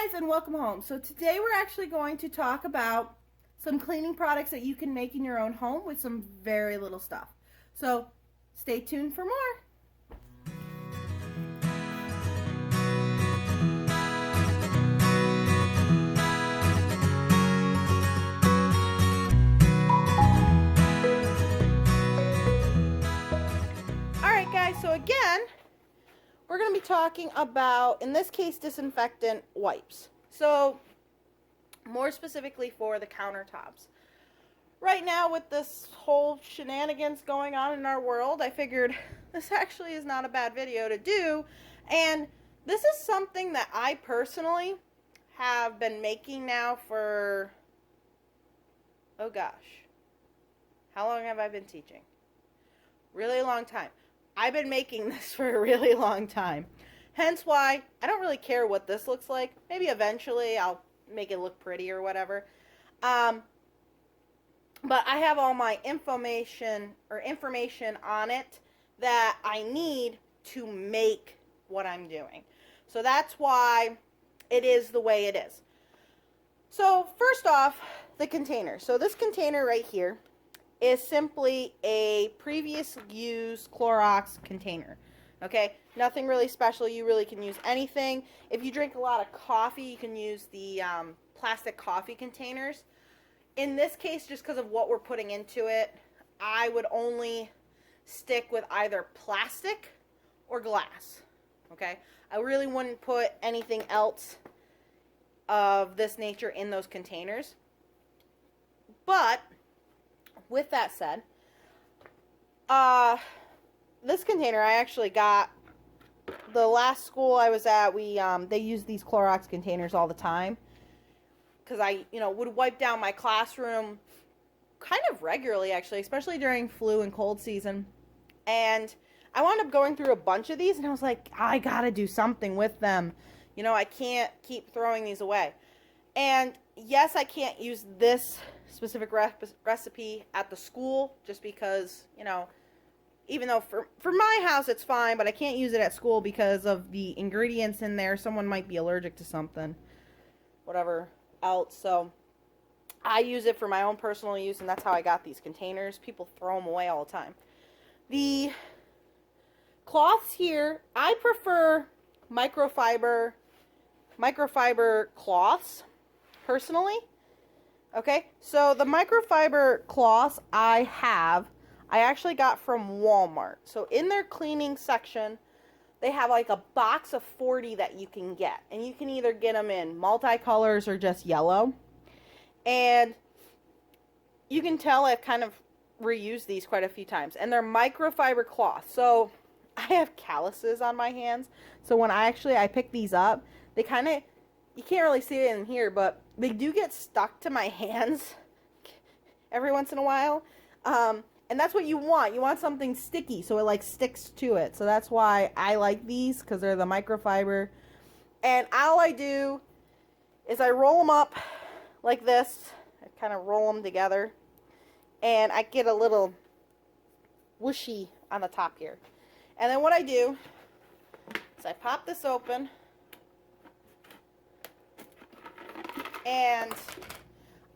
guys, and welcome home. So today we're actually going to talk about some cleaning products that you can make in your own home with some very little stuff. So stay tuned for more. Alright guys, so again, we're going to be talking about, in this case, disinfectant wipes. So, more specifically for the countertops. Right now, with this whole shenanigans going on in our world, I figured this actually is not a bad video to do. And this is something that I personally have been making now for, oh gosh, how long have I been teaching? Really long time. I've been making this for a really long time. Hence why I don't really care what this looks like. Maybe eventually I'll make it look pretty or whatever. But I have all my information on it that I need to make what I'm doing. So that's why it is the way it is. So first off, the container. So this container right here is simply a previous use Clorox container. Okay, nothing really special. You really can use anything. If you drink a lot of coffee, you can use the plastic coffee containers. In this case, just because of what we're putting into it, I would only stick with either plastic or glass. Okay, I really wouldn't put anything else of this nature in those containers. But with that said, this container I actually got the last school I was at. They use these Clorox containers all the time because I would wipe down my classroom kind of regularly, actually, especially during flu and cold season. And I wound up going through a bunch of these, and I was like, I gotta do something with them. I can't keep throwing these away. And yes, I can't use this specific recipe at the school just because, even though for my house it's fine, but I can't use it at school because of the ingredients in there. Someone might be allergic to something, whatever else. So I use it for my own personal use, and that's how I got these containers. People throw them away all the time. The cloths here, I prefer microfiber cloths personally. Okay, so the microfiber cloths I actually got from Walmart. So in their cleaning section, they have like a box of 40 that you can get. And you can either get them in multicolors or just yellow. And you can tell I've kind of reused these quite a few times. And they're microfiber cloth. So I have calluses on my hands. So when I pick these up, they kind of, you can't really see it in here, but they do get stuck to my hands every once in a while. And that's what you want. You want something sticky so it like sticks to it. So that's why I like these, because they're the microfiber. And all I do is I roll them up like this. I kind of roll them together. And I get a little whooshy on the top here. And then what I do is I pop this open. And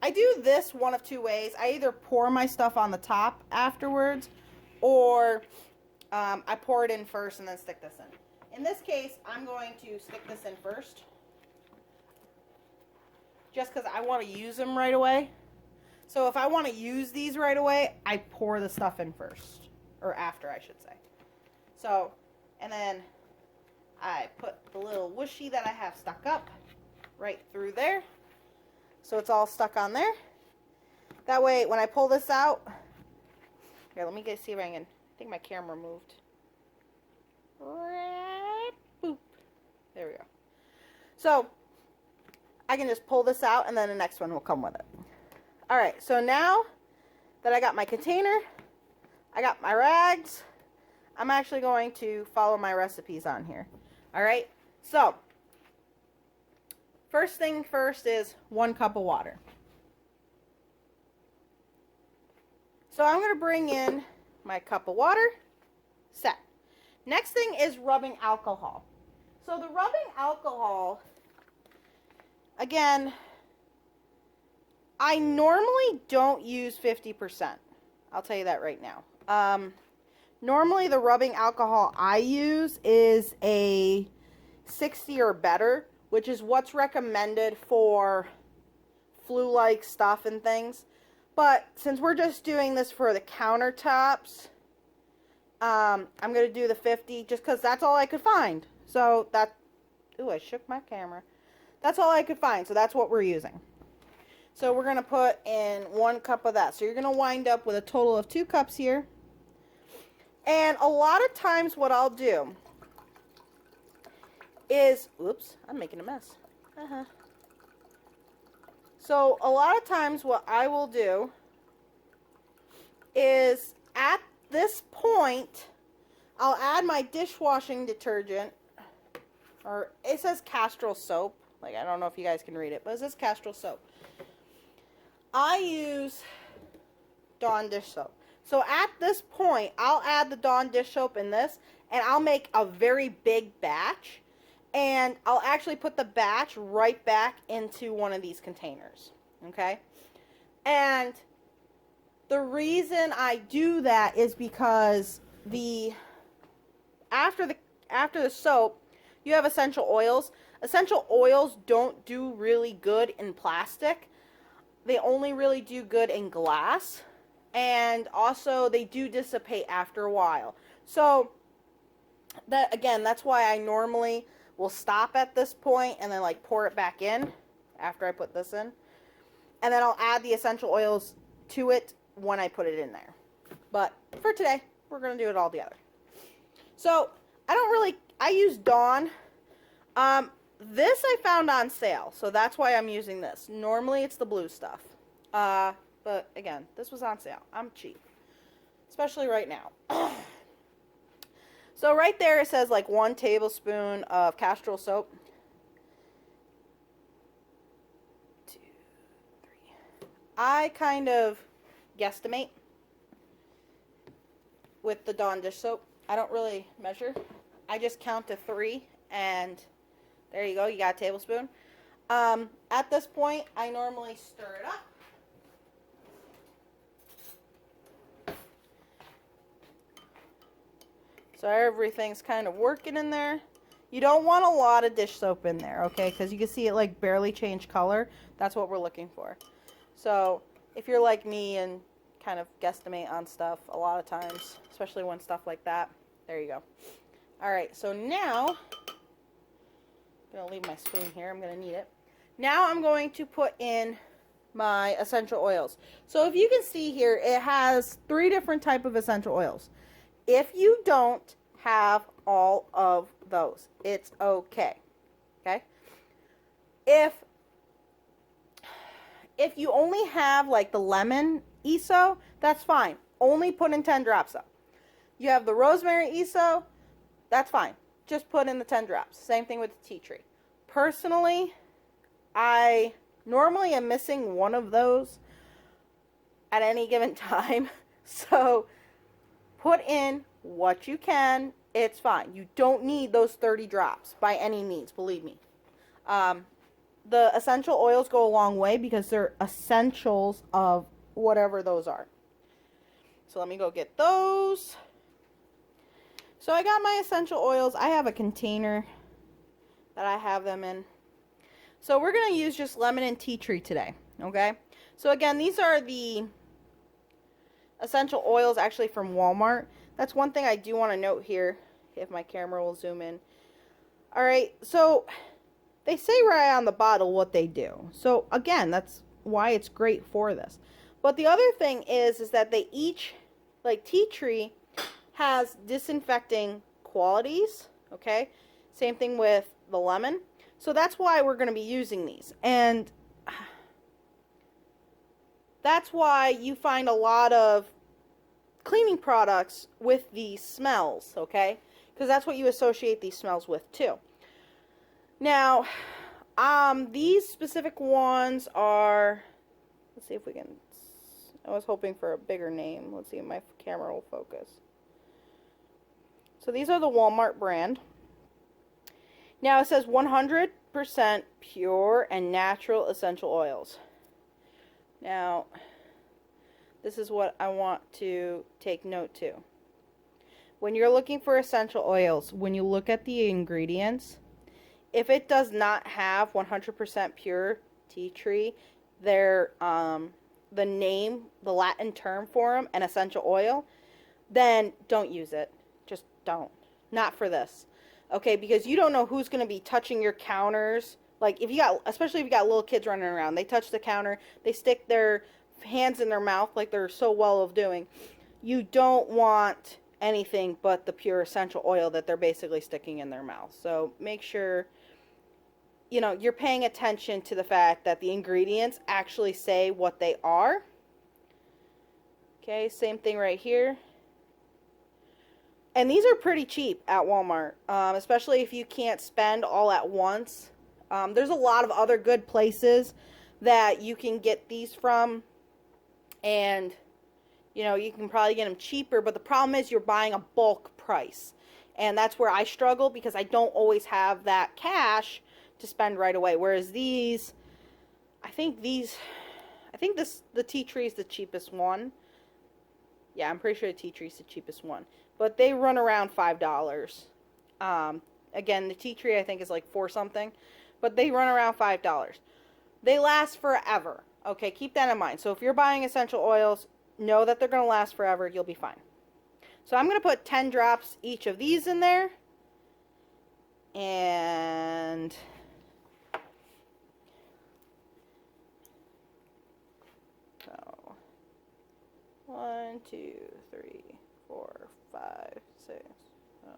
I do this one of two ways. I either pour my stuff on the top afterwards, or I pour it in first and then stick this in. In this case, I'm going to stick this in first, just because I want to use them right away. So if I want to use these right away, I pour the stuff in first, or after, I should say. So, and then I put the little whooshy that I have stuck up right through there. So it's all stuck on there. That way, when I pull this out, here, let me see if I can, I think my camera moved. Boop. There we go. So, I can just pull this out, and then the next one will come with it. Alright, so now that I got my container, I got my rags, I'm actually going to follow my recipes on here. Alright, so first thing first is 1 cup of water. So I'm going to bring in my cup of water. Set. Next thing is rubbing alcohol. So the rubbing alcohol again, I normally don't use 50%. I'll tell you that right now. Normally the rubbing alcohol I use is a 60 or better, which is what's recommended for flu-like stuff and things. But since we're just doing this for the countertops, I'm going to do the 50 just because that's all I could find. So that, ooh, I shook my camera. That's all I could find, so that's what we're using. So we're going to put in 1 cup of that. So you're going to wind up with a total of 2 cups here. And a lot of times what I'll do is, oops, I'm making a mess. So a lot of times what I will do is at this point, I'll add my dishwashing detergent, or it says Castrol soap. Like, I don't know if you guys can read it, but it says Castrol soap. I use Dawn dish soap. So at this point, I'll add the Dawn dish soap in this, and I'll make a very big batch, and I'll actually put the batch right back into one of these containers, okay? And the reason I do that is because after the soap, you have essential oils. Essential oils don't do really good in plastic. They only really do good in glass, and also they do dissipate after a while. So that, again, that's why I normally will stop at this point and then like pour it back in after I put this in, and then I'll add the essential oils to it when I put it in there. But for today, we're going to do it all together. So I use Dawn. This I found on sale, so that's why I'm using this. Normally it's the blue stuff. But again, this was on sale. I'm cheap. Especially right now. So right there it says like 1 tablespoon of Castrol soap. 2, 3. I kind of guesstimate with the Dawn dish soap. I don't really measure. I just count to 3, and there you go, you got a tablespoon. At this point, I normally stir it up. So everything's kind of working in there. You don't want a lot of dish soap in there, okay? Because you can see it like barely change color. That's what we're looking for. So if you're like me and kind of guesstimate on stuff a lot of times, especially when stuff like that, there you go. All right, so now, I'm going to leave my spoon here. I'm going to need it. Now I'm going to put in my essential oils. So if you can see here, it has 3 different types of essential oils. If you don't have all of those, it's okay. Okay? If you only have like the lemon ESO, that's fine. Only put in 10 drops though. You have the rosemary ESO, that's fine. Just put in the 10 drops. Same thing with the tea tree. Personally, I normally am missing one of those at any given time. So put in what you can. It's fine. You don't need those 30 drops by any means, believe me. The essential oils go a long way because they're essentials of whatever those are. So let me go get those. So I got my essential oils. I have a container that I have them in. So we're going to use just lemon and tea tree today, okay? So again, these are the essential oils actually from Walmart. That's one thing I do want to note here, if my camera will zoom in. All right, so they say right on the bottle what they do. So again, that's why it's great for this. But the other thing is that they each, like tea tree, has disinfecting qualities, okay? Same thing with the lemon. So that's why we're going to be using these. And that's why you find a lot of cleaning products with these smells, okay? Because that's what you associate these smells with too. Now, these specific ones are, let's see if we can, I was hoping for a bigger name. Let's see if my camera will focus. So these are the Walmart brand. Now it says 100% 100% pure and natural essential oils. Now, this is what I want to take note to. When you're looking for essential oils, when you look at the ingredients, if it does not have 100% pure tea tree, the name, the Latin term for them, an essential oil, then don't use it. Just don't. Not for this. Okay, because you don't know who's going to be touching your counters. Like, especially if you got little kids running around, they touch the counter, they stick their hands in their mouth like they're so well of doing. You don't want anything but the pure essential oil that they're basically sticking in their mouth. So make sure, you know, you're paying attention to the fact that the ingredients actually say what they are. Okay, same thing right here. And these are pretty cheap at Walmart, especially if you can't spend all at once. There's a lot of other good places that you can get these from, and you know, you can probably get them cheaper, but the problem is you're buying a bulk price, and that's where I struggle because I don't always have that cash to spend right away. Whereas these, I think the tea tree is the cheapest one. Yeah, I'm pretty sure the tea tree is the cheapest one. But they run around $5. Again, the tea tree I think is like $4 something. But they run around $5. They last forever. Okay, keep that in mind. So if you're buying essential oils, know that they're going to last forever. You'll be fine. So I'm going to put 10 drops each of these in there. And so 1, 2, 3, 4, 5, 6, 7,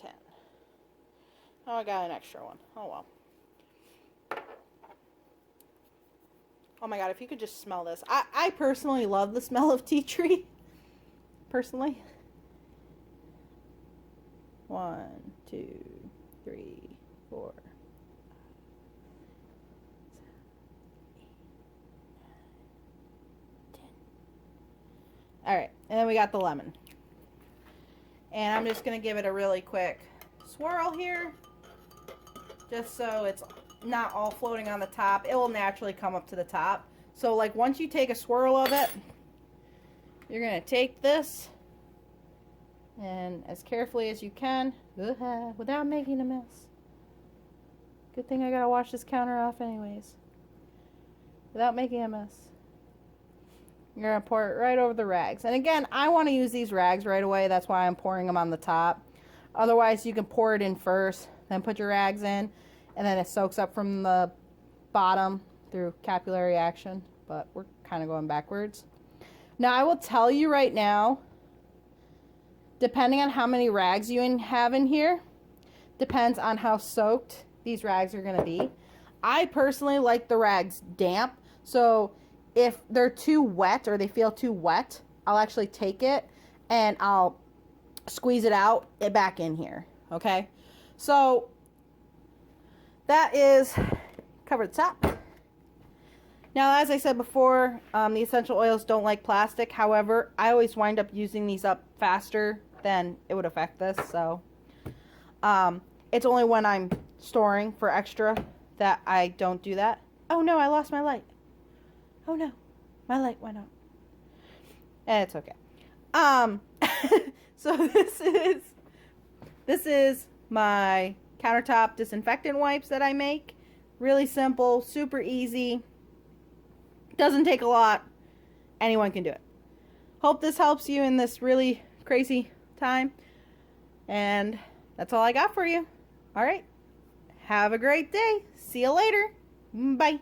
10. Oh, I got an extra one. Oh, well. Oh, my God. If you could just smell this. I personally love the smell of tea tree. Personally. 1, 2, 3, 4. Alright, and then we got the lemon. And I'm just going to give it a really quick swirl here. Just so it's not all floating on the top. It will naturally come up to the top. So like once you take a swirl of it, you're going to take this and as carefully as you can, without making a mess. Good thing I got to wash this counter off anyways. Without making a mess. You're going to pour it right over the rags. And again, I want to use these rags right away. That's why I'm pouring them on the top. Otherwise, you can pour it in first, then put your rags in, and then it soaks up from the bottom through capillary action. But we're kind of going backwards. Now, I will tell you right now, depending on how many rags you have in here, depends on how soaked these rags are going to be. I personally like the rags damp. So if they're too wet or they feel too wet, I'll actually take it and I'll squeeze it out back in here. Okay, so that is cover the top. Now, as I said before, the essential oils don't like plastic. However, I always wind up using these up faster than it would affect this. So it's only when I'm storing for extra that I don't do that. Oh no, I lost my light. Oh no, my light went out. And it's okay. So this is my countertop disinfectant wipes that I make. Really simple, super easy. Doesn't take a lot. Anyone can do it. Hope this helps you in this really crazy time. And that's all I got for you. All right. Have a great day. See you later. Bye.